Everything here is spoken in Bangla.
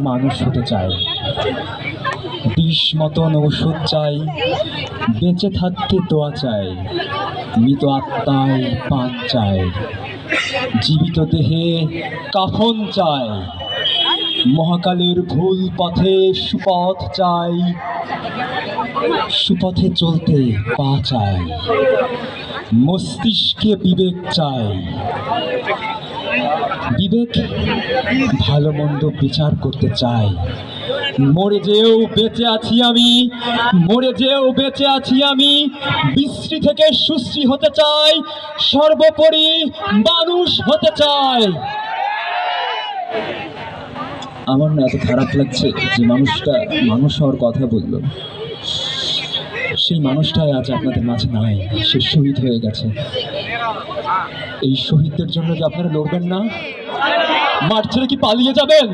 মানুষ হতে চাই, বিষ মতন ওষুধ চাই, বেঁচে থাকতে দোয়া চাই, মৃত আত্মায় পান চাই, জীবিত দেহে কাফন চাই, মহাকালের ভুল পথে সুপথ চাই, সুপথে চলতে পা চাই, মস্তিষ্কে বিবেক চাই, বিবেক ভালো মন্দ বিচার করতে চাই। মরে যেও বেঁচে আছি আমি, মরে যেও বেঁচে আছি আমি, বিশ্রী থেকে সুশ্রী হতে চাই, সর্বোপরি মানুষ হতে চাই। আমার না এত খারাপ লাগছে যে মানুষটা মানুষ হওয়ার কথা বলল, সেই মানুষটাই আজ আপনাদের মাঝে নাই, সে শহীদ হয়ে গেছে। এই শহীদদের জন্য কি আপনারা লড়বেন না? মাঠ ছেড়ে কি পালিয়ে যাবেন?